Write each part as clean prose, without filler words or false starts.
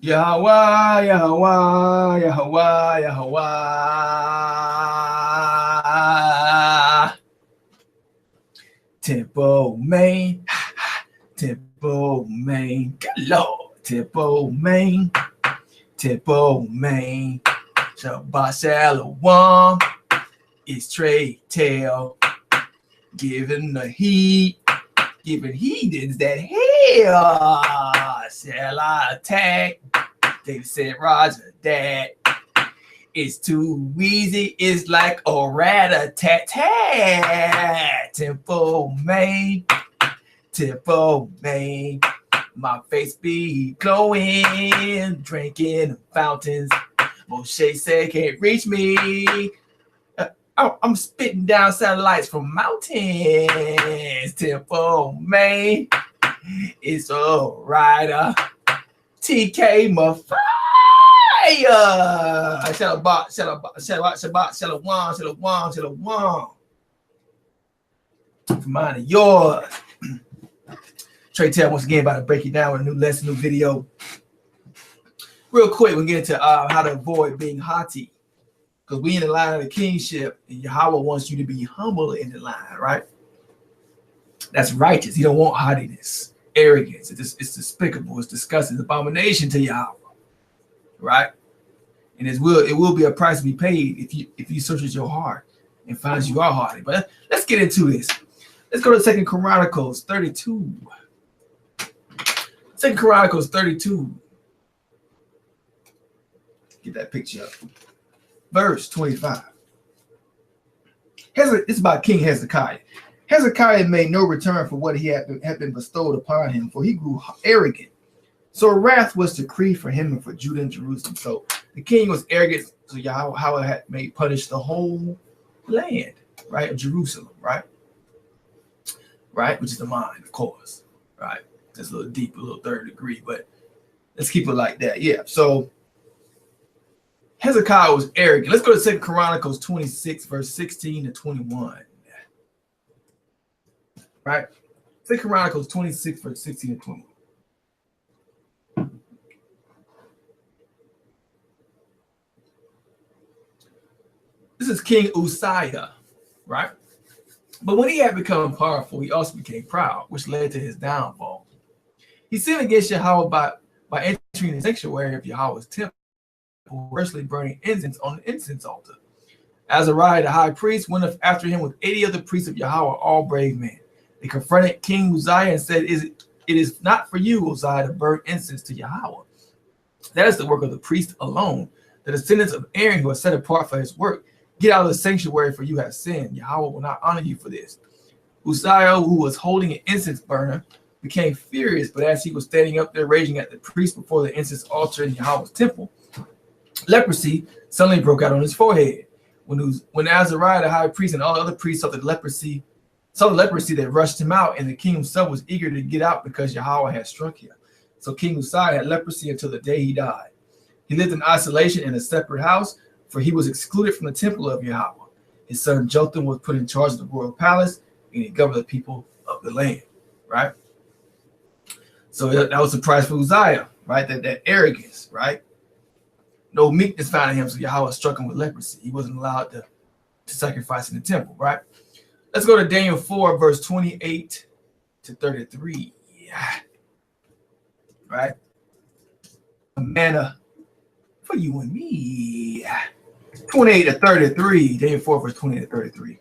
Yahweh, Yahweh, Yahweh, Yahweh. Tempo Main, Tempo Main, good Lord, Tempo Main, Tempo Main. Shabbat Shalom, it's Trey Tail, giving the heat, giving heathens that hell. Shall I attack? They said, Roger, that. It's too easy. It's like a rat-a-tat-tat. Tempo Main, Tempo Main. My face be glowing, drinking fountains. Moshe said, can't reach me. I'm spitting down satellites from mountains. Tempo Main, it's a rider. TK Mafia. Shalom, Shalom, Shalom, Shalom. For mine and yours. Trey Tail once again about to break you down with a new lesson, new video. Real quick, we'll get into how to avoid being haughty. Because we in the line of the kingship, and Yahweh wants you to be humble in the line, right? That's righteous. He don't want haughtiness, arrogance. It's despicable. It's disgusting. It's abomination to Yahweh, right? And it will be a price to be paid if you searches your heart and finds you are haughty. But let's get into this. Let's go to 2 Chronicles 32. 2 Chronicles 32. Get that picture up. Verse 25. It's about King Hezekiah. Hezekiah made no return for what he had been bestowed upon him, for he grew arrogant. So wrath was decreed for him and for Judah and Jerusalem. So the king was arrogant, so Yahweh had made punish the whole land, right, of Jerusalem, right? Right, which is the mind, of course, right? That's a little deep, a little third degree, but let's keep it like that. Yeah, so Hezekiah was arrogant. Let's go to 2 Chronicles 26, verse 16 to 21. Right? 2 Chronicles 26, verse 16 to 21. This is King Uzziah, right? But when he had become powerful, he also became proud, which led to his downfall. He sinned against Yahweh by entering the sanctuary of Yahweh's temple, personally burning incense on the incense altar. Azariah, the high priest, went after him with 80 other priests of Yahweh, all brave men. They confronted King Uzziah and said, it is not for you, Uzziah, to burn incense to Yahweh. That is the work of the priest alone. The descendants of Aaron who are set apart for his work. Get out of the sanctuary, for you have sinned. Yahweh will not honor you for this. Uzziah, who was holding an incense burner, became furious, but as he was standing up there raging at the priest before the incense altar in Yahweh's temple, leprosy suddenly broke out on his forehead. When Azariah, the high priest, and all the other priests saw the leprosy, that rushed him out, and the king himself was eager to get out because Yahweh had struck him. So King Uzziah had leprosy until the day he died. He lived in isolation in a separate house, for he was excluded from the temple of Yahweh. His son Jotham was put in charge of the royal palace, and he governed the people of the land, right? So that was the price for Uzziah, right? That arrogance, right? No meekness found in him, so Yahweh struck him with leprosy. He wasn't allowed to sacrifice in the temple, right? Let's go to Daniel 4, verse 28 to 33. Yeah. Right? A manna for you and me. 28 to 33. Daniel 4, verse 28 to 33.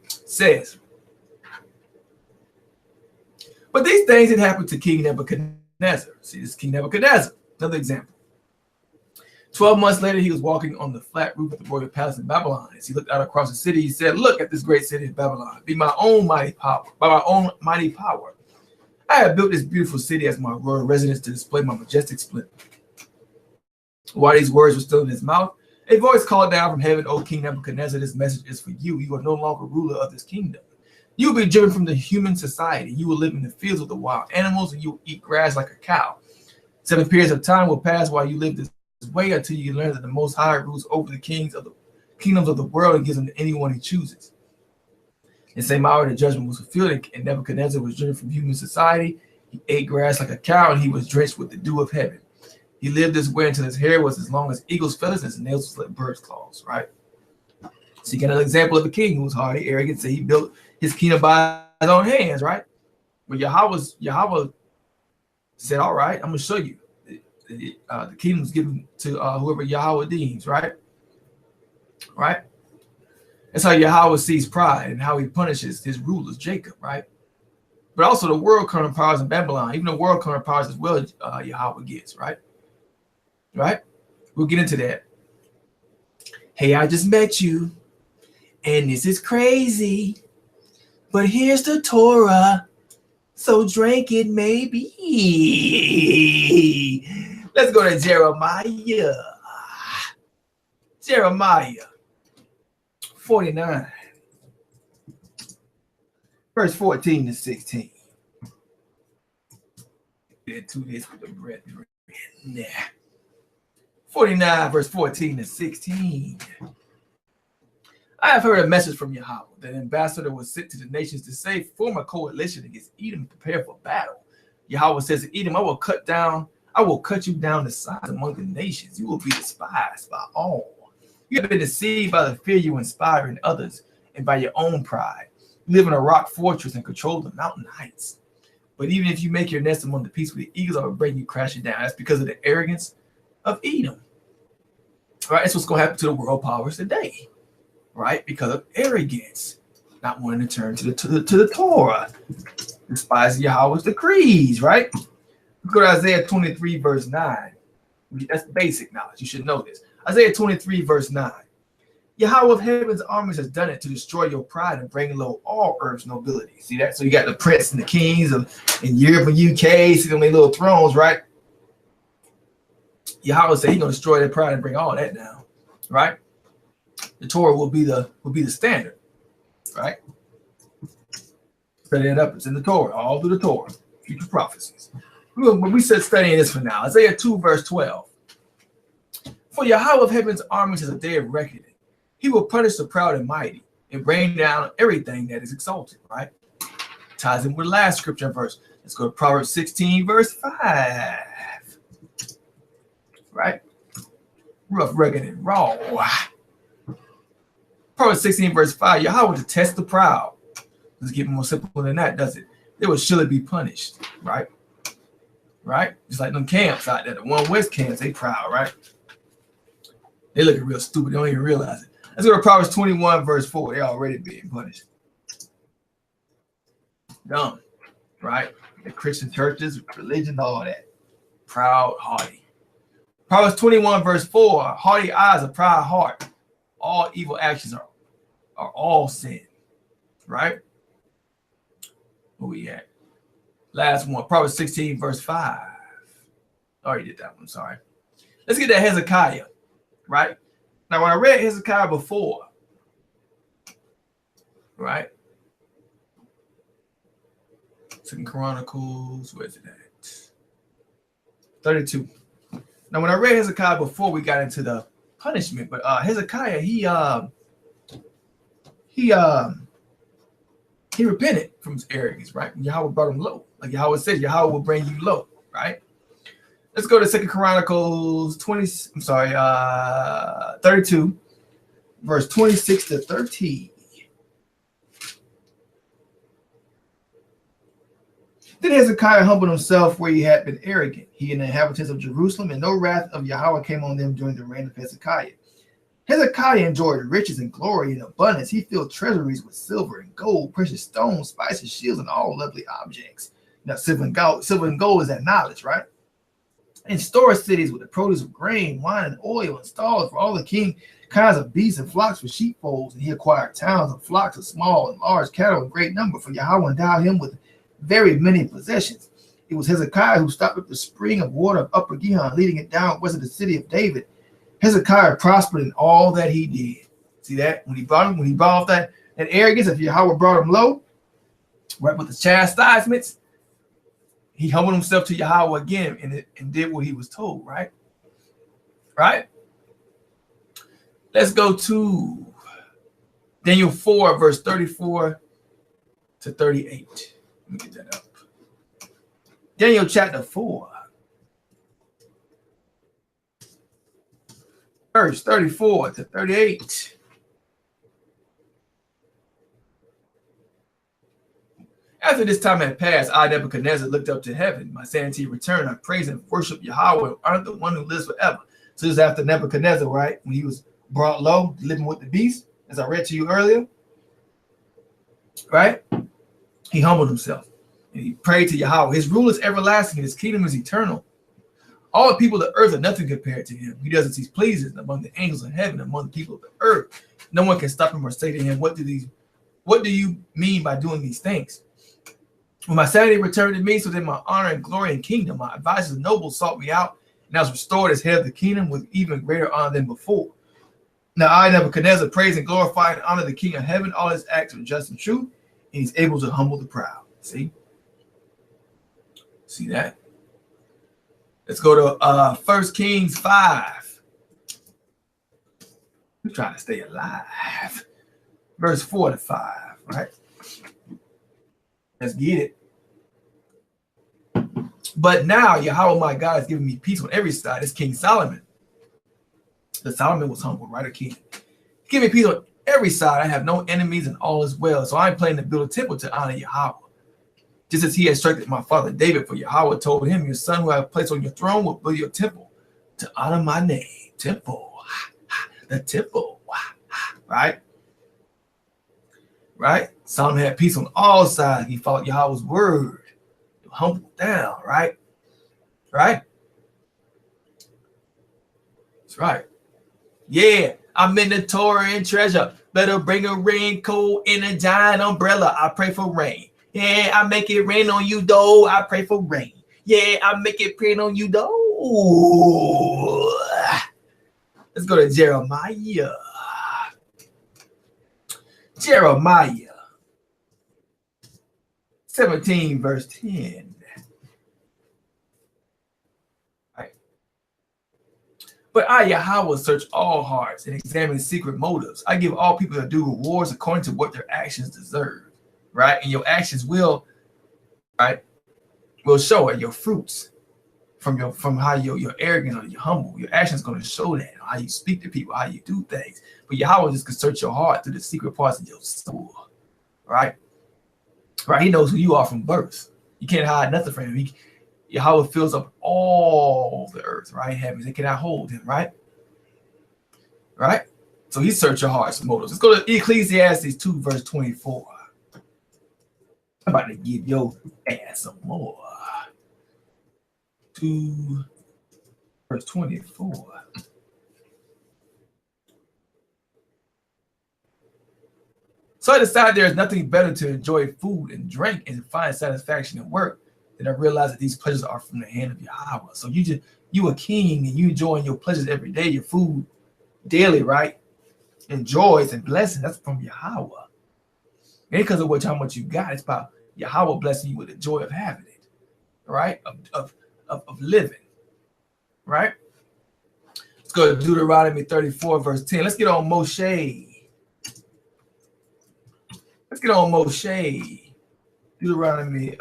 Says, but these things had happened to King Nebuchadnezzar. See, this is King Nebuchadnezzar. Another example. 12 months later, he was walking on the flat roof of the royal palace in Babylon. As he looked out across the city, he said, look at this great city of Babylon. By my own mighty power. I have built this beautiful city as my royal residence to display my majestic splendor. While these words were still in his mouth, a voice called down from heaven, O King Nebuchadnezzar, this message is for you. You are no longer ruler of this kingdom. You will be driven from the human society. You will live in the fields with the wild animals, and you will eat grass like a cow. 7 periods of time will pass while you live this way until you learn that the Most High rules over the kingdoms of the world and gives them to anyone he chooses. In the same hour, the judgment was fulfilled, and Nebuchadnezzar was driven from human society. He ate grass like a cow, and he was drenched with the dew of heaven. He lived this way until his hair was as long as eagle's feathers and his nails was like bird's claws, right? So you get an example of a king who was haughty, arrogant, so he built his kingdom by his own hands, right? But Yahweh said, all right, I'm going to show you. The kingdom was given to whoever Yahweh deems, right? Right? That's how Yahweh sees pride and how he punishes his rulers, Jacob, right? But also the world current powers in Babylon, even the world current powers as well, Yahweh gets, right? Right? We'll get into that. Hey, I just met you, and this is crazy, but here's the Torah, so drink it maybe. Let's go to Jeremiah. Jeremiah 49, verse 14 to 16. Get to this with the bread. Nah. 49, verse 14 to 16. I have heard a message from Yahweh that an ambassador was sent to the nations to say, form a coalition against Edom and prepare for battle. Yahweh says to Edom, I will cut you down to size among the nations. You will be despised by all. You have been deceived by the fear you inspire in others and by your own pride. You live in a rock fortress and control the mountain heights. But even if you make your nest among the peaceful eagles, I will bring you crashing down. That's because of the arrogance of Edom. Right? That's what's going to happen to the world powers today. Right? Because of arrogance. Not wanting to turn to the Torah. Despising Yahweh's decrees, right? Let's go to Isaiah 23, verse 9. That's basic knowledge. You should know this. Isaiah 23, verse 9. Yahweh of heaven's armies has done it to destroy your pride and bring low all earth's nobility. See that? So you got the prince and the kings in Europe and UK sitting on their little thrones, right? Yahweh said he's going to destroy their pride and bring all that down, right? The Torah will be the standard, right? Study it up. It's in the Torah, all through the Torah, future prophecies. We said studying this for now. Isaiah 2, verse 12. For Yahweh of heaven's armies is a day of reckoning. He will punish the proud and mighty and bring down everything that is exalted, right? Ties in with the last scripture verse. Let's go to Proverbs 16, verse 5. Right? Rough, rugged, and raw. Proverbs 16, verse 5. Yahweh will detest the proud. Let's get more simple than that, does it? They will surely be punished, right? Right? Just like them camps out there, the One West camps, they proud, right? They looking real stupid. They don't even realize it. Let's go to Proverbs 21, verse 4. They're already being punished. Dumb, right? The Christian churches, religion, all that. Proud, haughty. Proverbs 21, verse 4. Haughty eyes, a proud heart. All evil actions are all sin, right? Where we at? Last one, Proverbs 16, verse 5. Already did that one, sorry. Let's get to Hezekiah, right? Now, when I read Hezekiah before, right? Second Chronicles, where is it at? 32. Now, when I read Hezekiah before, we got into the punishment, but Hezekiah, he repented from his arrogance, right? Yahweh brought him low. Like Yahweh said, Yahweh will bring you low, right? Let's go to Second Chronicles 32, verse 26 to 13. Then Hezekiah humbled himself where he had been arrogant, he and the inhabitants of Jerusalem, and no wrath of Yahweh came on them during the reign of Hezekiah. Hezekiah enjoyed riches and glory and abundance. He filled treasuries with silver and gold, precious stones, spices, shields, and all lovely objects. Now, silver and gold is that knowledge, right? And store cities with the produce of grain, wine, and oil, and stalls for all the king kinds of beasts and flocks for sheepfolds. And he acquired towns and flocks of small and large cattle in great number, for Yahweh endowed him with very many possessions. It was Hezekiah who stopped up the spring of water of Upper Gihon, leading it down west of the city of David. Hezekiah prospered in all that he did. See that? When he brought off that arrogance, if Yahweh brought him low, right, with the chastisements, he humbled himself to Yahweh again and did what he was told, right? Right? Let's go to Daniel 4, verse 34 to 38. Let me get that up. Daniel chapter 4, verse 34 to 38. After this time had passed, I, Nebuchadnezzar, looked up to heaven. My sanity returned. I praised and worshiped Yahweh and honored the one who lives forever. So this is after Nebuchadnezzar, right? When he was brought low, living with the beast, as I read to you earlier. Right? He humbled himself. And he prayed to Yahweh. His rule is everlasting, and his kingdom is eternal. All the people of the earth are nothing compared to him. He does as he pleases among the angels of heaven, among the people of the earth. No one can stop him or say to him, what do you mean by doing these things? When my sanity returned to me, so then my honor and glory and kingdom, my advisors and nobles sought me out, and I was restored as head of the kingdom with even greater honor than before. Now I, Nebuchadnezzar, praise and glorify and honor the King of heaven. All his acts are just and true, and he's able to humble the proud. See that? Let's go to 1 Kings 5. We're trying to stay alive. Verse 4 to 5, right? Let's get it. But now Yahweh my God has given me peace on every side. It's King Solomon. The Solomon was humble, right? A king. Give me peace on every side. I have no enemies and all is well. So I'm planning to build a temple to honor Yahweh. Just as he instructed my father David, for Yahweh told him, your son who I have placed on your throne will build your temple to honor my name. Temple. The temple. Right? Right? Solomon had peace on all sides. He followed Yahweh's word. He humbled down, right? Right? That's right. Yeah, I'm in the Torah and treasure. Better bring a raincoat and a giant umbrella. I pray for rain. Yeah, I make it rain on you, though. I pray for rain. Yeah, I make it rain on you, though. Let's go to Jeremiah. Jeremiah 17, verse 10. Right. But I, Yahweh, search all hearts and examine secret motives. I give all people their due rewards according to what their actions deserve. Right? And your actions will show it, your fruits from how you're arrogant or you're humble. Your actions going to show that, how you speak to people, how you do things. But Yahweh just can search your heart through the secret parts of your soul. Right? Right? He knows who you are from birth. You can't hide nothing from him. Yahweh fills up all the earth, right? Heavens, they cannot hold him, right? Right? So he searched your heart's motives. Let's go to Ecclesiastes 2, verse 24. I'm about to give your ass some more. 2, verse 24. So I decided there is nothing better to enjoy food and drink and find satisfaction in work than I realize that these pleasures are from the hand of Yahweh. So you a king and you enjoying your pleasures every day, your food daily, right? And joys and blessings, that's from Yahweh. It ain't because of how much you got. It's about Yahweh blessing you with the joy of having it, right? Of living, right? Let's go to Deuteronomy 34, verse 10. Let's get on Moshe. Deuteronomy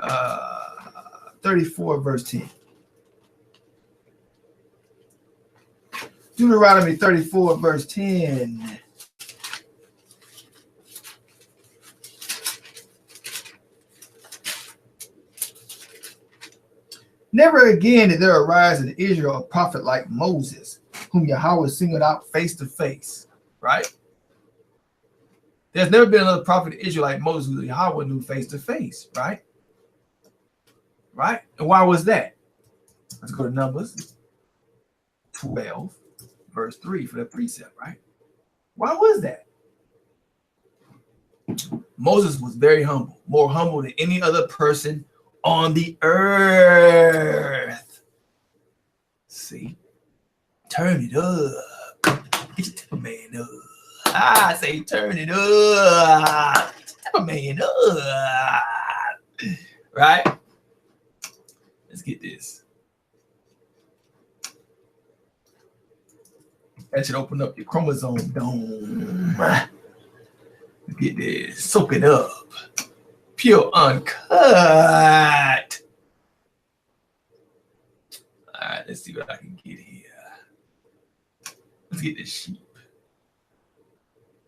34, verse 10. Deuteronomy 34, verse 10. Never again did there arise in Israel a prophet like Moses, whom Yahweh singled out face to face. Right? There's never been another prophet in Israel like Moses who Yahweh knew face to face. Right? Right? And why was that? Let's go to Numbers 12, verse 3 for the precept. Right? Why was that? Moses was very humble, more humble than any other person on the earth. See, turn it up. Get your temper man up. I say turn it up. Temper man up. Right? Let's get this. That should open up your chromosome dome. Let's get this. Soak it up. Pure uncut. Let's see what I can get here. Let's get this sheep.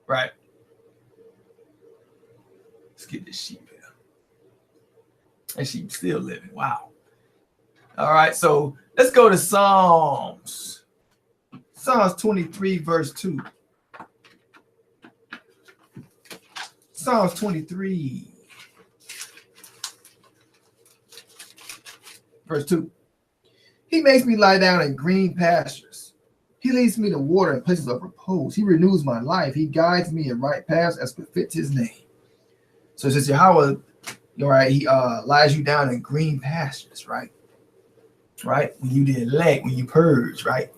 Right. Let's get this sheep here. That sheep's still living. Wow. All right, so let's go to Psalms. Psalms 23, verse 2. Psalms 23, verse 2. He makes me lie down in green pastures. He leads me to water in places of repose. He renews my life. He guides me in right paths as befits his name. So it says Yahweh, all right, he lies you down in green pastures, right? Right? When you did elect, when you purge, right?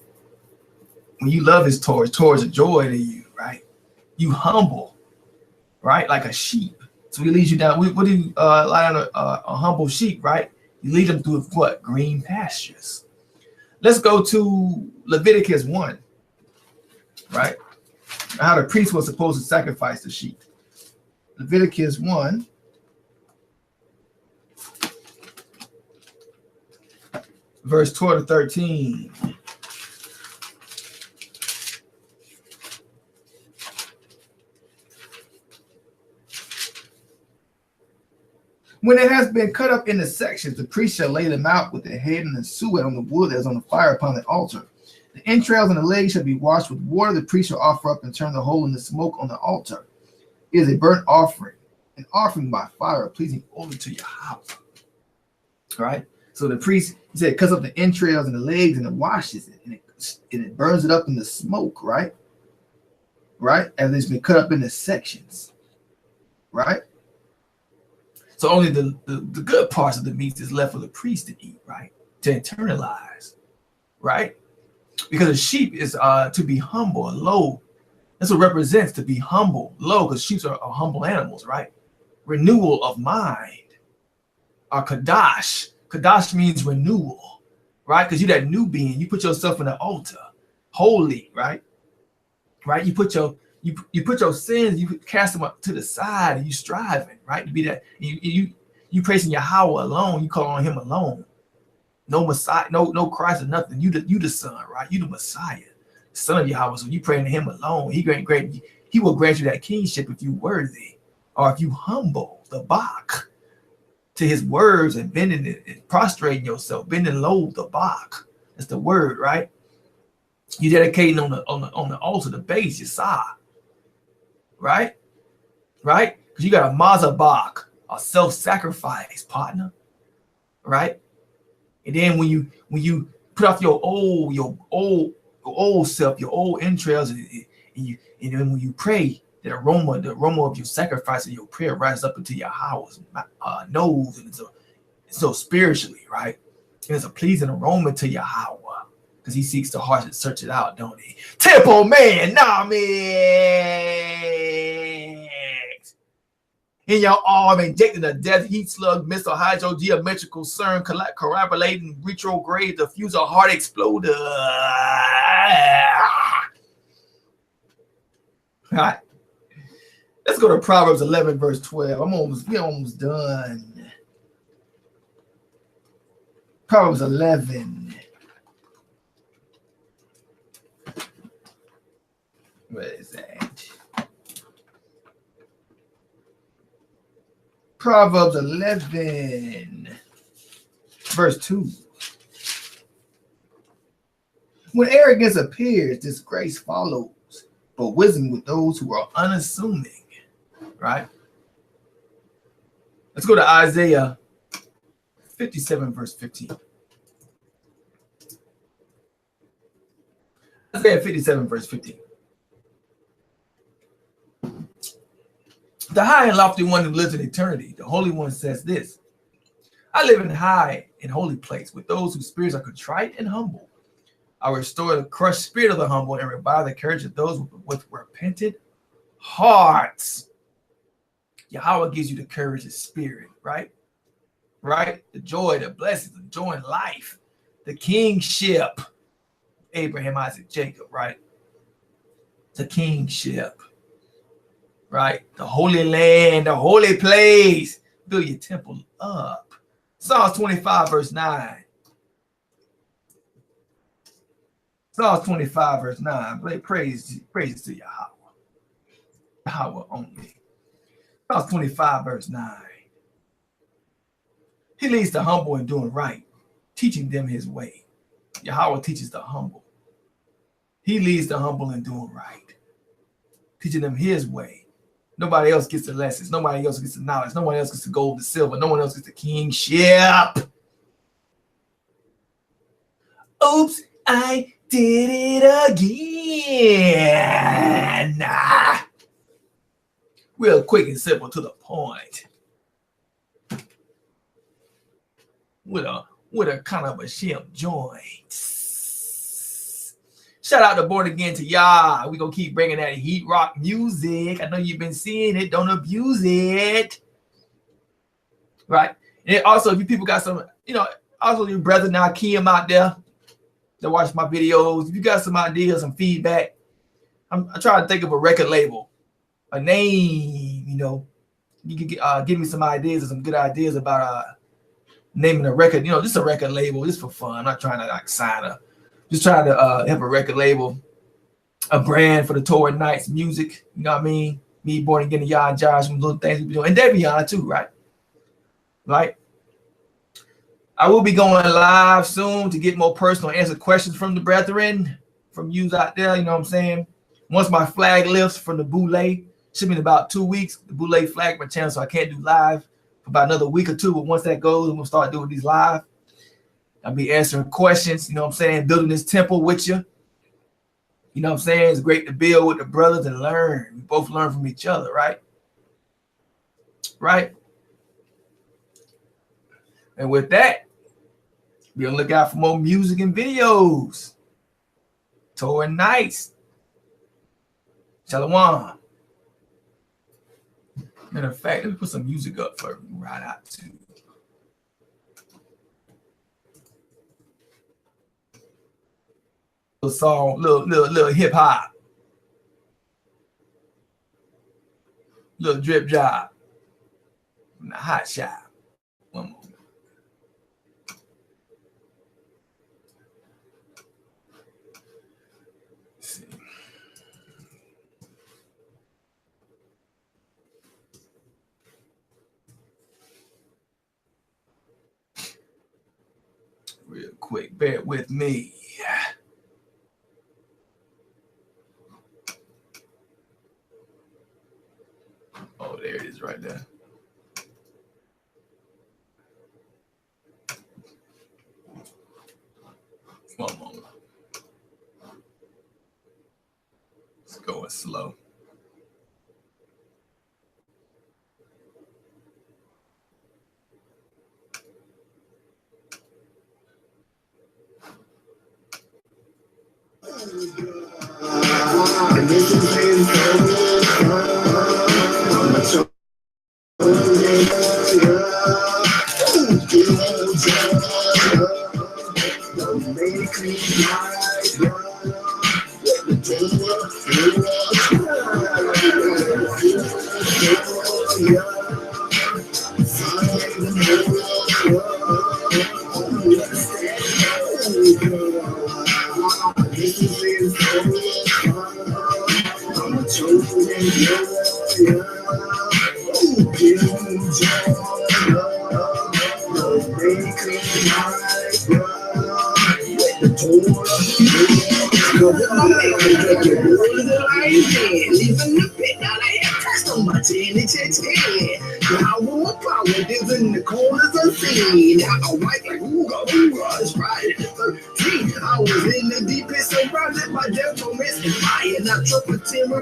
When you love his Torah is a joy to you, right? You humble, right? Like a sheep. So he leads you down. What do you lie on a humble sheep, right? You lead them through what? Green pastures. Let's go to Leviticus 1, right? How the priest was supposed to sacrifice the sheep. Leviticus 1. Verse 12 to 13. When it has been cut up into sections, the priest shall lay them out with the head and the suet on the wood that is on the fire upon the altar. The entrails and the legs shall be washed with water. The priest shall offer up and turn the whole in the smoke on the altar. It is a burnt offering, an offering by fire, pleasing only to your house. All right. So the priest, he said, cuts up the entrails and the legs and it washes it and it burns it up in the smoke, right? Right? As it's been cut up into sections, right? So only the good parts of the meat is left for the priest to eat, right? To internalize, right? Because a sheep is to be humble and low. That's what it represents, to be humble, low, because sheep are humble animals, right? Renewal of mind. Kadash. Kadash means renewal, right? Because you're that new being. You put yourself in the altar, holy, right? Right? You put your sins, you cast them up to the side, and you striving, right? To be that you praising Yahweh alone. You call on Him alone. No Messiah, no Christ or nothing. You the Son, right? You the Messiah, the Son of Yahweh. So you praying to Him alone. He will grant you that kingship if you worthy, or if you humble the Bach to His words and bending it and prostrating yourself, bending low the Bach. That's the word, right? You dedicating on the altar, the base, Yesah, right? Right? Because you got a mazabach, a self-sacrifice partner, right? And then when you put off your old self, your old entrails, and then when you pray, the aroma of your sacrifice and your prayer rises up into Yahweh's nose, and it's so spiritually, right? And it's a pleasing aroma to Yahweh, because He seeks the heart and search it out, don't He? Temple man, in your arm, injecting a death heat slug missile, hydrogeometrical CERN, corroborating retrograde, diffuser, heart exploder. All right. Let's go to Proverbs 11, verse 12. We're almost done. Proverbs 11. Where is that? Proverbs 11, verse 2. When arrogance appears, disgrace follows, but wisdom with those who are unassuming. Right? Let's go to Isaiah 57, verse 15. Isaiah 57, verse 15. The high and lofty one who lives in eternity, the Holy One, says this: I live in high and holy place with those whose spirits are contrite and humble. I restore the crushed spirit of the humble and revive the courage of those with repentant hearts. Yahweh gives you the courage of spirit, right? Right? The joy, the blessings, the joy in life, the kingship. Abraham, Isaac, Jacob, right? The kingship, right? The holy land, the holy place. Build your temple up. Psalms 25, verse 9. Psalms 25, verse 9. Praise to Yahweh. Yahweh only. Psalms 25, verse 9. He leads the humble in doing right, teaching them his way. Yahweh teaches the humble. He leads the humble in doing right, teaching them his way. Nobody else gets the lessons. Nobody else gets the knowledge. No one else gets the gold and silver. No one else gets the kingship. Oops, I did it again. Real quick and simple to the point. With a kind of a ship joint. Shout out to Born Again to y'all. We're going to keep bringing that heat rock music. I know you've been seeing it. Don't abuse it. Right? And also, if you people got some, also your brother now, Kim out there that watch my videos. If you got some ideas, some feedback, I'm trying to think of a record label, a name, you can give me some ideas or some good ideas about naming a record, just a record label, just for fun. I'm not trying to sign up. Just trying to have a record label, a brand for the Torah Nights music. You know what I mean? Me, Born Again, and y'all, Josh, some little things we be doing. And Devion too, right? Right? I will be going live soon to get more personal, answer questions from the brethren, from yous out there. You know what I'm saying? Once my flag lifts from the boule, should be in about 2 weeks. The boule flag my channel, so I can't do live for about another week or two. But once that goes, we'll start doing these live. I'll be answering questions, building this temple with you. You know what I'm saying? It's great to build with the brothers and learn. We both learn from each other, right? Right? And with that, be on the lookout for more music and videos. Torah Nights. Shalom. Matter of fact, let me put some music up for right out too. Song, little hip hop, little drip job, and a hot shot. One moment. Let's see. Real quick, bear with me. Oh, there it is right there. One moment. It's going slow.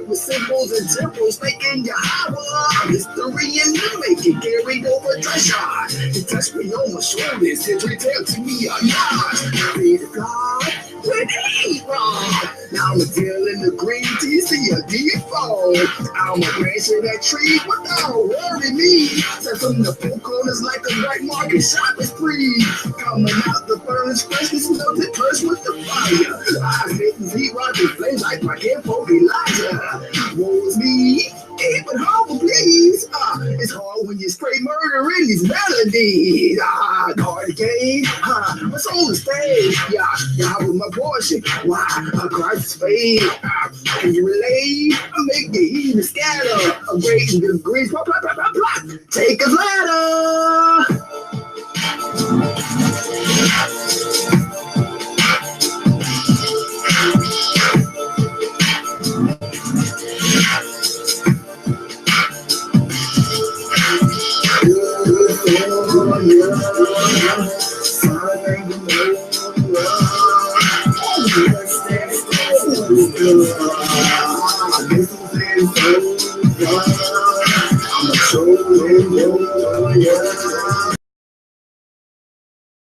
With symbols and temples, making Yahweh history in the making, carried over treasure. He touched me on my shoulders, and returned to me a God. Be the God when he wrong. Now I'm dealing the green tea, see a default. I'm a branch of that tree, but don't worry me. Set from the four corners like a white market shopping spree. Coming out the furnace, freshly melted, cursed with the fire. I hit the heat, rising flames like my kinfolk Elijah. Woe is me, even humble, please. It's hard when you spray murder in these melodies. Cardigan, what's on the stage? Yeah, with my portion. Why? Christ's fade. Can you relate? I make the even scatter. A great degrees. Blah, blah, blah, blah, blah. Take a ladder.